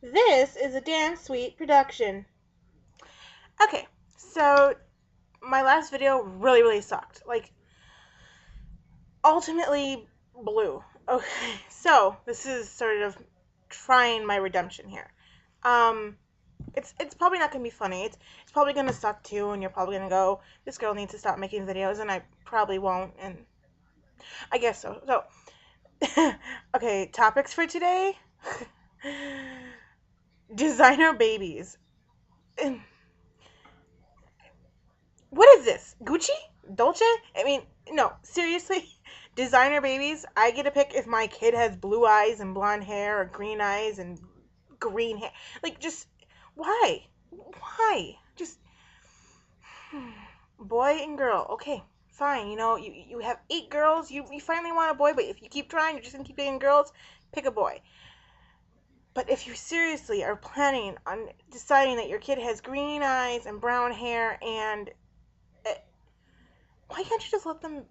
This is a Dan Sweet production. Okay, so my last video really sucked. Like, ultimately blew. Okay, so this is sort of trying my redemption here. Um, it's probably not gonna be funny. It's probably gonna suck too, and you're probably gonna go, this girl needs to stop making videos, and I probably won't, and I guess so. So, okay, topics for today. Designer babies. What is this? Gucci? Dolce? I mean, no, seriously? Designer babies? I get to pick if my kid has blue eyes and blonde hair or green eyes and green hair. Like, just, why? Why? Just, boy and girl. Okay, fine. You have 8 girls. You finally want a boy, but if you keep trying, you're just going to keep getting girls. Pick a boy. But if you seriously are planning on deciding that your kid has green eyes and brown hair and why can't you just let them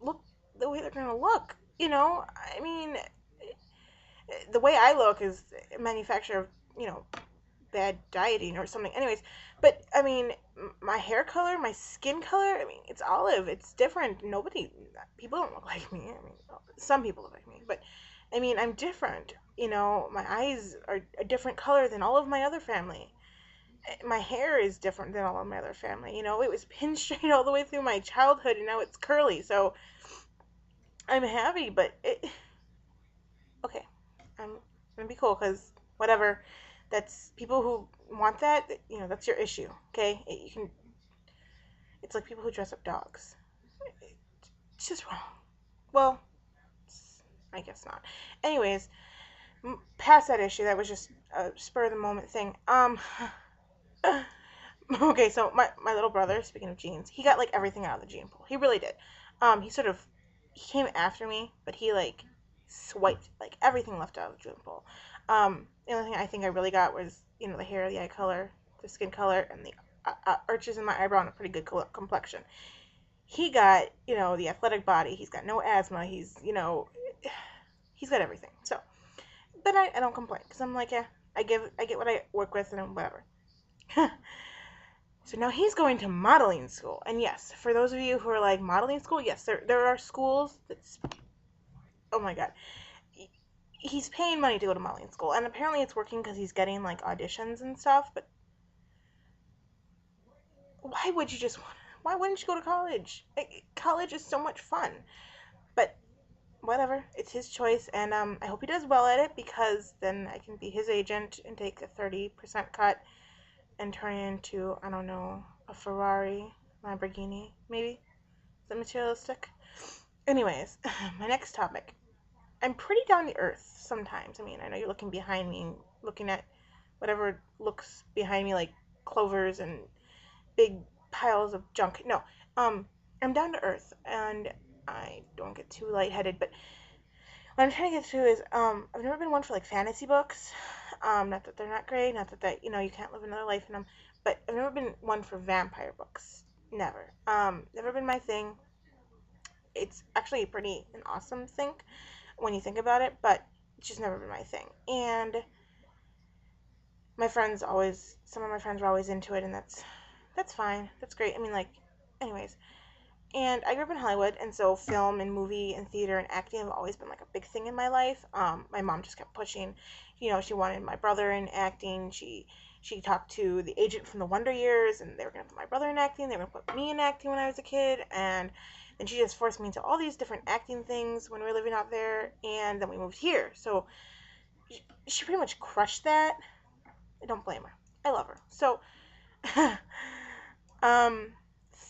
look the way they're gonna look? I mean, the way I look is a manufacture of, bad dieting or something. Anyways, but I mean, my hair color, my skin color, I mean, it's olive. It's different. People don't look like me. I mean, some people look like me, but I mean, I'm different. My eyes are a different color than all of my other family. My hair is different than all of my other family. It was pinned straight all the way through my childhood, and now it's curly. So I'm happy, but okay. I'm gonna be cool because whatever. That's people who want that. That's your issue. Okay, you can. It's like people who dress up dogs. It's just wrong. Well, I guess not. Anyways, past that issue. That was just a spur of the moment thing. Okay, so my little brother, speaking of jeans, he got like everything out of the gene pool. He really did. He came after me, but he like swiped like everything left out of the gene pool. The only thing I think I really got was the hair, the eye color, the skin color, and the arches in my eyebrow and a pretty good complexion. He got the athletic body. He's got no asthma. He's got everything. So, but I don't complain because I'm like, yeah, I get what I work with and whatever. So now he's going to modeling school. And yes, for those of you who are like, modeling school, yes, there are schools that's, oh my god. He's paying money to go to modeling school. And apparently it's working because he's getting like auditions and stuff. But why would you just, why wouldn't you go to college? College is so much fun. But whatever, it's his choice. And I hope he does well at it because then I can be his agent and take a 30% cut and turn it into, I don't know, a Ferrari, Lamborghini, maybe? Is that materialistic? Anyways, my next topic. I'm pretty down to earth sometimes. I mean, I know you're looking behind me and looking at whatever looks behind me like clovers and big piles of junk. No, I'm down to earth and I don't get too lightheaded, but what I'm trying to get to is, I've never been one for like fantasy books. Not that they're not great, not that you can't live another life in them, but I've never been one for vampire books. Never. Never been my thing. It's actually pretty an awesome thing when you think about it, but it's just never been my thing. And some of my friends were always into it, and that's fine. That's great. I mean, like, anyways. And I grew up in Hollywood, and so film and movie and theater and acting have always been like a big thing in my life. My mom just kept pushing. She wanted my brother in acting. She talked to the agent from the Wonder Years, and they were gonna put my brother in acting. They were gonna put me in acting when I was a kid, and then she just forced me into all these different acting things when we were living out there, and then we moved here. So she pretty much crushed that. I don't blame her. I love her. So,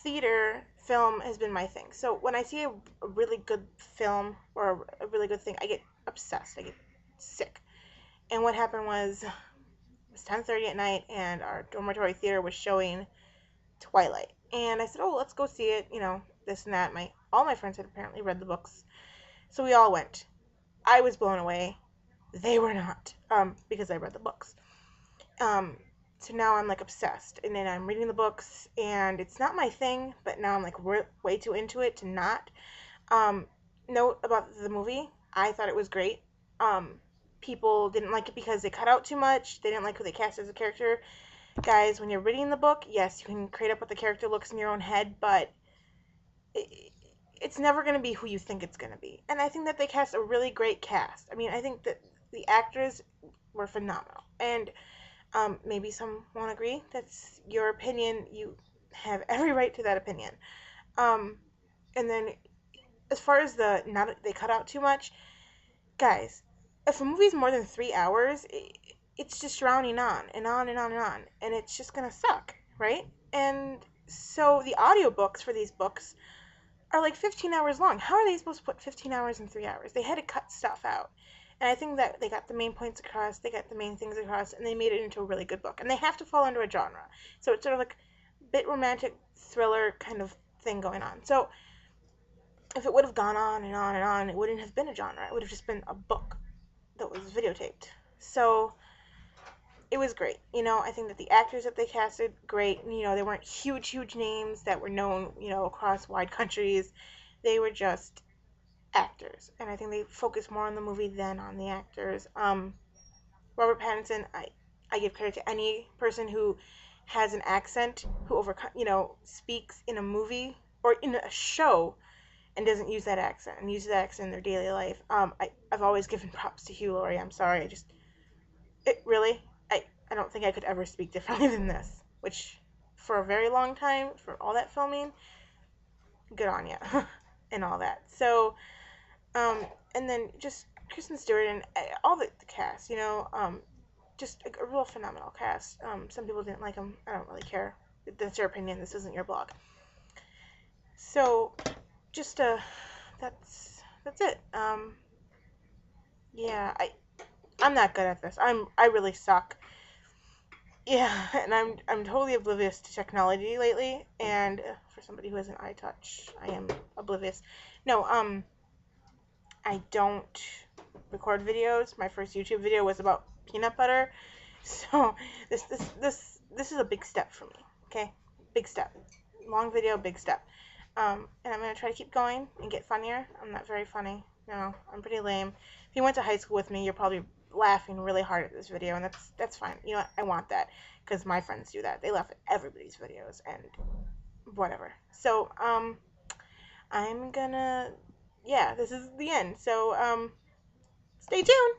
theater, film has been my thing. So when I see a really good film or a really good thing, I get obsessed. I get sick. And what happened was, it was 10:30 at night, and our dormitory theater was showing Twilight. And I said, "Oh, let's go see it." This and that. All my friends had apparently read the books, so we all went. I was blown away. They were not, because I read the books. So now I'm like obsessed, and then I'm reading the books, and it's not my thing, but now I'm like way too into it to not. Note about the movie, I thought it was great. people didn't like it because they cut out too much. They didn't like who they cast as a character. Guys, when you're reading the book, yes, you can create up what the character looks in your own head, but it's never going to be who you think it's going to be. And I think that they cast a really great cast. I mean, I think that the actors were phenomenal. And maybe some won't agree. That's your opinion. You have every right to that opinion. Um, and then as far as the not that they cut out too much, guys, if a movie's more than 3 hours, it's just rounding on and on and on and on, and it's just gonna suck, right? And so the audiobooks for these books are like 15 hours long. How are they supposed to put 15 hours in 3 hours? They had to cut stuff out. And I think that they got the main points across, they got the main things across, and they made it into a really good book. And they have to fall under a genre. So it's sort of like a bit romantic thriller kind of thing going on. So if it would have gone on and on and on, it wouldn't have been a genre. It would have just been a book that was videotaped. So it was great. I think that the actors that they casted, great. They weren't huge names that were known, across wide countries. They were just actors. And I think they focused more on the movie than on the actors. Robert Pattinson, I give credit to any person who has an accent, who speaks in a movie or in a show and doesn't use that accent and uses that accent in their daily life. I've always given props to Hugh Laurie. I'm sorry. I don't think I could ever speak differently than this, which for a very long time, for all that filming, good on ya and all that. So, and then just Kristen Stewart and all the cast, just a real phenomenal cast. Some people didn't like them. I don't really care. That's your opinion. This isn't your blog. So, just that's it. Yeah, I'm not good at this. I really suck. Yeah, and I'm totally oblivious to technology lately, and for somebody who has an eye touch, I am oblivious. No, I don't record videos. My first YouTube video was about peanut butter, so this is a big step for me. Okay, big step, long video, big step. And I'm gonna try to keep going and get funnier. I'm not very funny. No, I'm pretty lame. If you went to high school with me, you're probably laughing really hard at this video, and that's fine. I want that, because my friends do that. They laugh at everybody's videos and whatever. So I'm gonna, yeah, this is the end. So stay tuned.